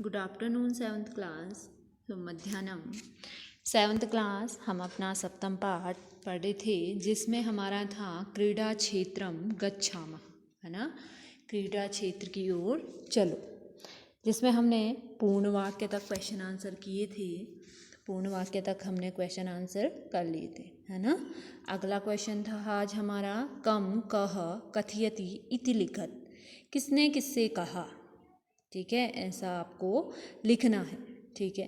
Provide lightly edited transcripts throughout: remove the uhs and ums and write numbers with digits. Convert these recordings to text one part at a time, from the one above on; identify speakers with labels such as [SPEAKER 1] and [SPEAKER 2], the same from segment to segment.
[SPEAKER 1] Good afternoon seventh class. तो मध्याह्नम seventh class हम अपना सप्तम पाठ पढ़ रहे थे, जिसमें हमारा था क्रीडा क्षेत्रम गच्छामः, है ना। क्रीडा क्षेत्र की ओर चलो, जिसमें हमने पूर्ण वाक्य तक क्वेश्चन आंसर किए थे। पूर्ण वाक्य तक हमने क्वेश्चन आंसर कर लिए थे, है ना। अगला क्वेश्चन था आज हमारा कम कह कथयति इति लिखत, किसने किससे कहा। ठीक है, ऐसा आपको लिखना है। ठीक है,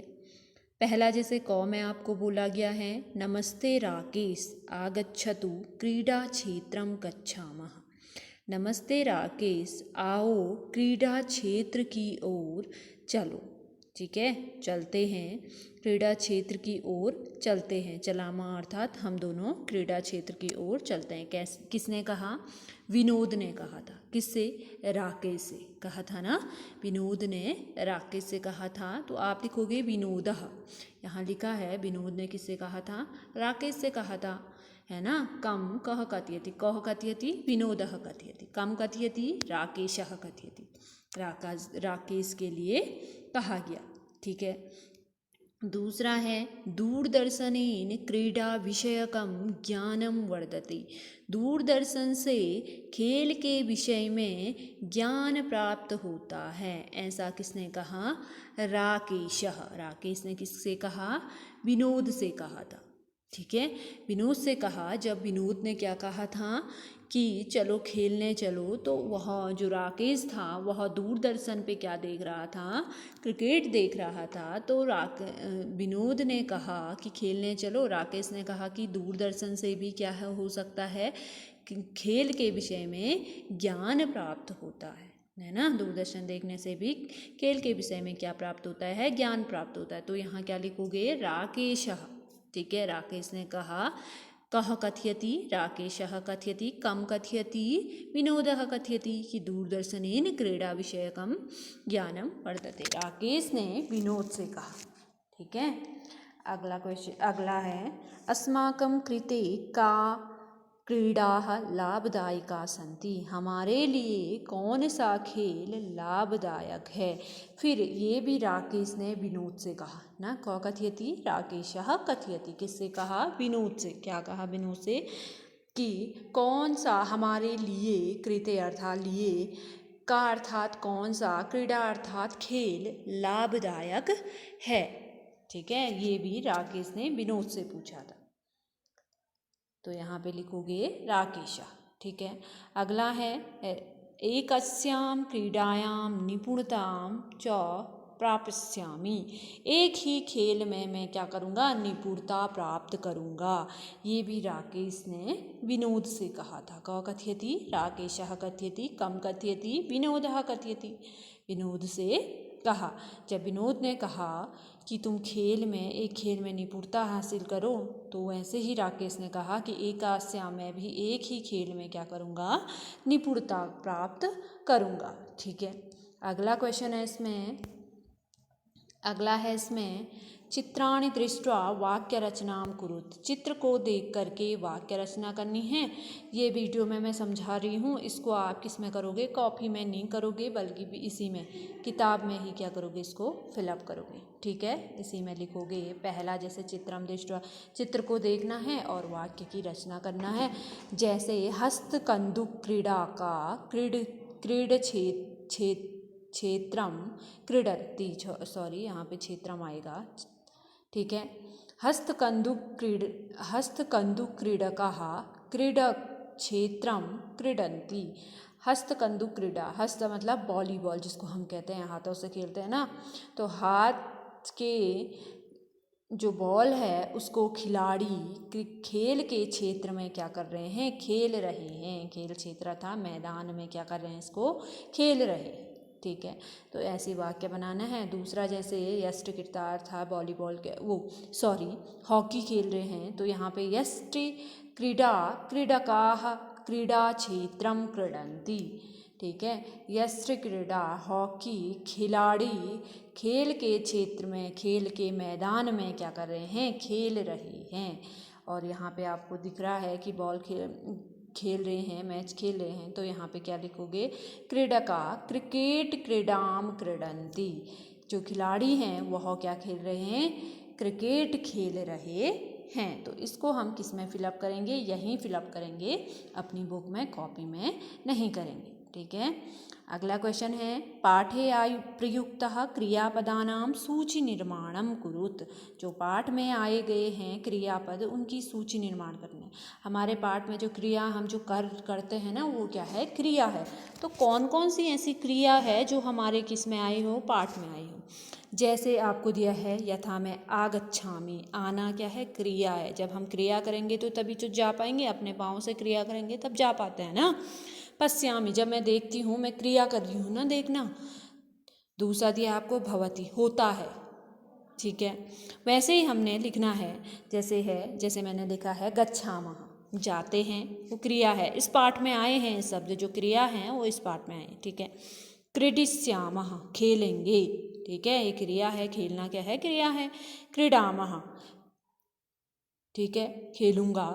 [SPEAKER 1] पहला जैसे क में आपको बोला गया है, नमस्ते राकेश आगच्छतु क्रीडा क्षेत्रम गच्छामः। नमस्ते राकेश, आओ क्रीडा क्षेत्र की ओर चलो। ठीक है, चलते हैं, क्रीडा क्षेत्र की ओर चलते हैं। चलामा अर्थात हम दोनों क्रीडा क्षेत्र की ओर चलते हैं। किसने कहा? विनोद ने कहा था। किससे? राकेश से कहा था ना। विनोद ने राकेश से कहा था, तो आप लिखोगे विनोदः। यहाँ लिखा है विनोद ने किससे कहा था? राकेश से कहा था, है ना। कम कह कथयति, कह कथयति विनोदः कथयति, कम कथयति राकेशः कथयति। राकेश के लिए कहा गया। ठीक है, दूसरा है दूरदर्शनेन क्रीडा विषयकम ज्ञानम वर्धते। दूरदर्शन से खेल के विषय में ज्ञान प्राप्त होता है, ऐसा किसने कहा? राकेशः। राकेश ने किससे कहा? विनोद से कहा था। ठीक है, विनोद से कहा। जब विनोद ने क्या कहा था कि चलो खेलने चलो, तो वह जो राकेश था वह दूरदर्शन पे क्या देख रहा था? क्रिकेट देख रहा था। तो विनोद ने कहा कि खेलने चलो। राकेश ने कहा कि दूरदर्शन से भी क्या हो सकता है कि खेल के विषय में ज्ञान प्राप्त होता है ना। दूरदर्शन देखने से भी खेल के विषय में क्या प्राप्त होता है? ज्ञान प्राप्त होता है। तो यहाँ क्या लिखोगे? राकेशः। ठीक है, राकेश ने कहा। कह कथयति राकेशः कथयति, कम कथयति विनोदः कथयति कि दूरदर्शनेन क्रीडा विषयकम ज्ञानम वर्धते। राकेश ने विनोद से कहा। ठीक है, अगला क्वेश्चन अगला है, अस्माकं कृते का क्रीडाः लाभदायिका सन्ति। हमारे लिए कौन सा खेल लाभदायक है? फिर ये भी राकेश ने विनोद से कहा ना। क कथयति राकेशः कथयति, किससे कहा? विनोद से। क्या कहा विनोद से? कि कौन सा हमारे लिए, कृते अर्थात लिए, का अर्थात कौन सा, क्रीडा अर्थात खेल लाभदायक है। ठीक है, ये भी राकेश ने विनोद से पूछा था। तो यहाँ पे लिखोगे राकेशः। ठीक है, अगला है एकस्यां क्रीडायां निपुणतां च प्राप्स्यामि। एक ही खेल में मैं क्या करूँगा? निपुणता प्राप्त करूँगा। ये भी राकेश ने विनोद से कहा था। क कथयति राकेशः कथयति, कम कथयति विनोदः कथयति। विनोद से कहा। जब विनोद ने कहा कि तुम एक खेल में निपुणता हासिल करो, तो वैसे ही राकेश ने कहा कि एकास्या, मैं भी एक ही खेल में क्या करूँगा? निपुणता प्राप्त करूँगा। ठीक है, अगला क्वेश्चन है इसमें, अगला है इसमें चित्राणि दृष्ट्वा वाक्य रचनाम कुरुत। चित्र को देख करके वाक्य रचना करनी है। ये वीडियो में मैं समझा रही हूँ, इसको आप किस में करोगे? कॉपी में नहीं करोगे, बल्कि भी इसी में किताब में ही क्या करोगे? इसको फिलअप करोगे। ठीक है, इसी में लिखोगे। पहला जैसे चित्रम दृष्ट्वा, चित्र को देखना है और वाक्य की रचना करना है। जैसे हस्त कंदुक क्रीड़ा का क्रीड क्षेत्रम क्रीडति, सॉरी यहाँ पे क्षेत्रम आएगा। ठीक है, हस्तकंदुक क्रीडकाः क्रीडक्षेत्रम क्रीडन्ति। हस्तकंदुक क्रीडा, हस्त मतलब वॉलीबॉल जिसको हम कहते हैं, हाथों से खेलते हैं ना। तो हाथ के जो बॉल है उसको खिलाड़ी खेल के क्षेत्र में क्या कर रहे हैं? खेल रहे हैं। खेल क्षेत्र था मैदान में क्या कर रहे हैं? इसको खेल रहे हैं। ठीक है, तो ऐसे वाक्य बनाना है। दूसरा जैसे यष्ट कृतार्थ था वॉलीबॉल के, हॉकी खेल रहे हैं, तो यहाँ पे यष्ट क्रीडा क्रीडकाः क्रीडा क्षेत्रम क्रीडन्ति। ठीक है, यष्ट क्रीडा हॉकी खिलाड़ी खेल के क्षेत्र में, खेल के मैदान में क्या कर रहे हैं? खेल रहे हैं। और यहाँ पे आपको दिख रहा है कि बॉल खेल रहे हैं, मैच खेल रहे हैं, तो यहाँ पे क्या लिखोगे? क्रीडका क्रिकेट क्रीडाम क्रीडन्ति। जो खिलाड़ी हैं वह क्या खेल रहे हैं, क्रिकेट खेल रहे हैं। तो इसको हम किस में फिलअप करेंगे, यहीं फिलअप करेंगे, अपनी बुक में कॉपी में नहीं करेंगे। ठीक है। अगला क्वेश्चन है पाठे आयु प्रयुक्तः क्रियापदानां सूची निर्माणम कुरुत। जो पाठ में आए गए हैं क्रियापद उनकी सूची निर्माण करना है। हमारे पाठ में जो क्रिया हम जो करते हैं ना वो क्या है, क्रिया है। तो कौन कौन सी ऐसी क्रिया है जो हमारे किस में आई हो, पाठ में आई हो। जैसे आपको दिया है यथा मैं आगच्छामि, आना क्या है, क्रिया है। जब हम क्रिया करेंगे तो तभी तो जा पाएंगे, अपने पाँव से क्रिया करेंगे तब जा पाते हैं ना। पश्यामि, जब मैं देखती हूँ, मैं क्रिया कर रही हूँ ना देखना। दूसरा दिया आपको भवति, होता है। ठीक है। वैसे ही हमने लिखना है, जैसे मैंने लिखा है गच्छामः, जाते हैं, वो क्रिया है। इस पाठ में आए हैं शब्द, जो क्रिया हैं वो इस पाठ में आए। ठीक है। क्रीडिष्यामः, खेलेंगे। ठीक है, ये क्रिया है, खेलना क्या है, क्रिया है। क्रीडामः, ठीक है, खेलूँगा,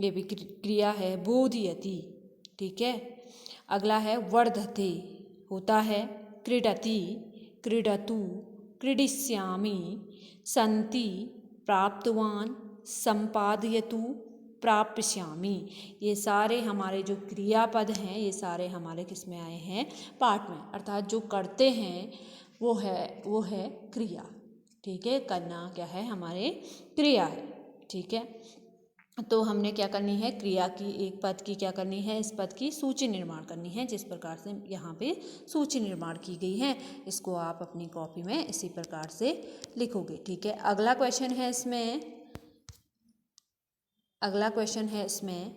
[SPEAKER 1] ये भी क्रिया है। बोधयति, ठीक है। अगला है वर्धते, होता है। क्रीडति, क्रीडतु, क्रीडिष्यामि, सन्ति, प्राप्तवान, संपादयतु, प्राप्स्यामि। ये सारे हमारे जो क्रियापद हैं ये सारे हमारे किस में आए हैं, पाठ में। अर्थात जो करते हैं वो है क्रिया। ठीक है, करना क्या है, हमारे क्रिया है। ठीक है। तो हमने क्या करनी है, क्रिया की, एक पद की क्या करनी है, इस पद की सूची निर्माण करनी है, जिस प्रकार से यहाँ पे सूची निर्माण की गई है। इसको आप अपनी कॉपी में इसी प्रकार से लिखोगे। ठीक है। अगला क्वेश्चन है इसमें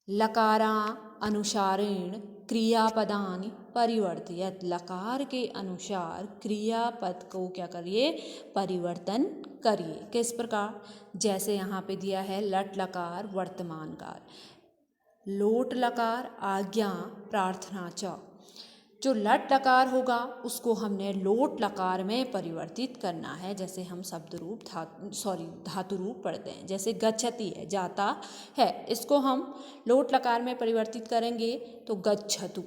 [SPEAKER 1] लकारा अनुसारेण क्रियापदानि परिवर्तयत। लकार के अनुसार क्रियापद को क्या करिए, परिवर्तन करिए। किस प्रकार, जैसे यहाँ पे दिया है लट लकार वर्तमान काल, लोट लकार आज्ञा प्रार्थना च। जो लट लकार होगा उसको हमने लोट लकार में परिवर्तित करना है। जैसे हम शब्द रूप धातु रूप पढ़ते हैं, जैसे गच्छति है, जाता है, इसको हम लोट लकार में परिवर्तित करेंगे तो गच्छतु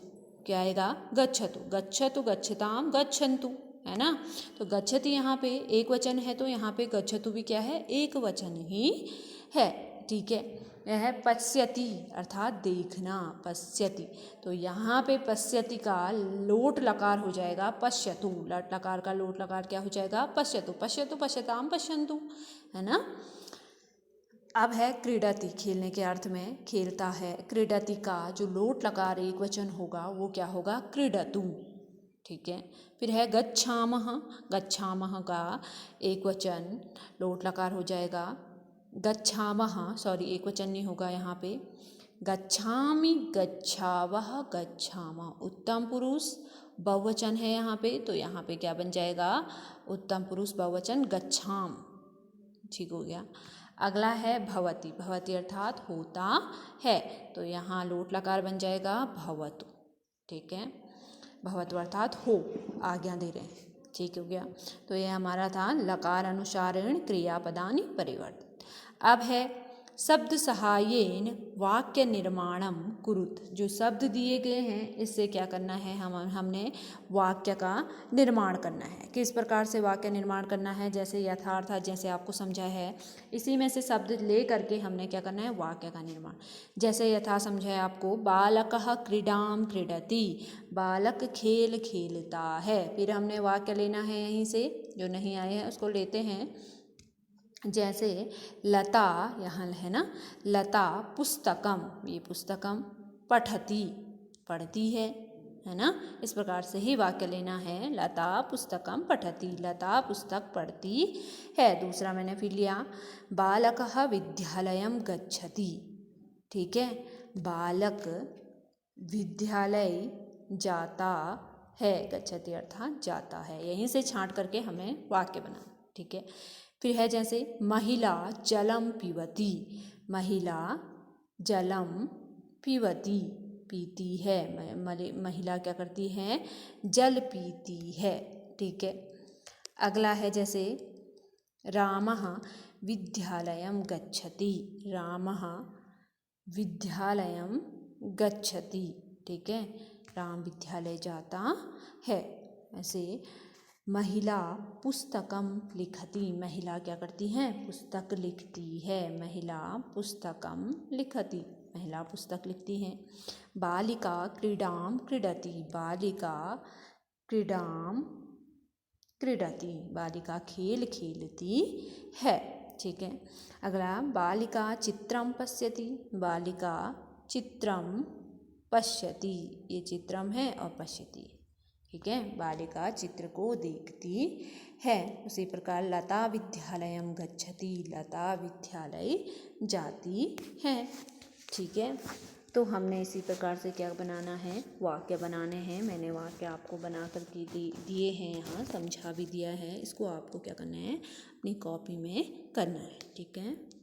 [SPEAKER 1] क्या आएगा, गच्छतु। गच्छतु, गच्छताम, गच्छन्तु, है ना। तो गच्छति यहाँ पे एक वचन है, तो यहाँ पे गच्छतु भी क्या है, एक वचन ही है। ठीक है। यह है पश्यति, अर्थात देखना, पश्यति। तो यहाँ पे पश्यति का लोट लकार हो जाएगा पश्यतु। लट लकार का लोट लकार क्या हो जाएगा, पश्यतु। पश्यतु, पश्यताम, पश्यन्तु, है ना। अब है क्रीडति, खेलने के अर्थ में, खेलता है। क्रीडति का जो लोट लकार एक वचन होगा वो क्या होगा, क्रीडतु। ठीक है। फिर है गच्छामः, गच्छामः का एक वचन लोट लकार हो जाएगा गच्छामः, एक वचन नहीं होगा यहाँ पे, गच्छामि, गच्छावः, गच्छामः। उत्तम पुरुष बहुवचन है यहाँ पे, तो यहाँ पे क्या बन जाएगा, उत्तम पुरुष बहुवचन गच्छाम। ठीक हो गया। अगला है भवति, भवति अर्थात होता है, तो यहाँ लोट लकार बन जाएगा भवतु। ठीक है। भवतु अर्थात हो, आज्ञा दे रहे हैं। ठीक हो गया। तो ये हमारा था लकार अनुसारेण क्रियापदानि परिवर्तन। अब है शब्द सहायेन वाक्य निर्माणम कुरुत। जो शब्द दिए गए हैं इससे क्या करना है, हमने वाक्य का निर्माण करना है। किस प्रकार से वाक्य निर्माण करना है, जैसे यथार्थ, जैसे आपको समझा है, इसी में से शब्द ले करके हमने क्या करना है, वाक्य का निर्माण। जैसे यथा समझा है आपको, बालकः क्रीडां क्रीडति, बालक खेल खेलता है। फिर हमने वाक्य लेना है यहीं से, जो नहीं आए हैं उसको लेते हैं। जैसे लता, यहाँ है ना, लता पुस्तकम, ये पुस्तकम, पठति, पढ़ती है ना। इस प्रकार से ही वाक्य लेना है, लता पुस्तकम पठति, लता पुस्तक पढ़ती है। दूसरा मैंने फिर लिया, बालकः विद्यालयं गच्छति। ठीक है, बालक विद्यालय जाता है, गच्छति अर्थात जाता है। यहीं से छांट करके हमें वाक्य बनाना। ठीक है। फिर है जैसे महिला जलम पीवती, महिला जलम पीवती, पीती है। महिला क्या करती है, जल पीती है। ठीक है। अगला है जैसे रामः विद्यालयं गच्छति, रामः विद्यालयं गच्छति। ठीक है, राम विद्यालय जाता है। ऐसे महिला पुस्तकम लिखति, महिला क्या करती है, पुस्तक लिखती है, महिला पुस्तकम लिखति, महिला पुस्तक लिखती है। बालिका क्रीडां क्रीडति, बालिका क्रीडां क्रीडति, बालिका खेल खेलती है। ठीक है। अगला, बालिका चित्रं पश्यति, बालिका चित्रं पश्यति, ये चित्रम है और पश्यति। ठीक है, बालिका चित्र को देखती है। उसी प्रकार लता विद्यालयं गच्छति, लता विद्यालय जाती है। ठीक है, तो हमने इसी प्रकार से क्या बनाना है, वाक्य बनाने हैं। मैंने वाक्य आपको बना कर के दिए हैं, यहाँ समझा भी दिया है। इसको आपको क्या करना है, अपनी कॉपी में करना है। ठीक है।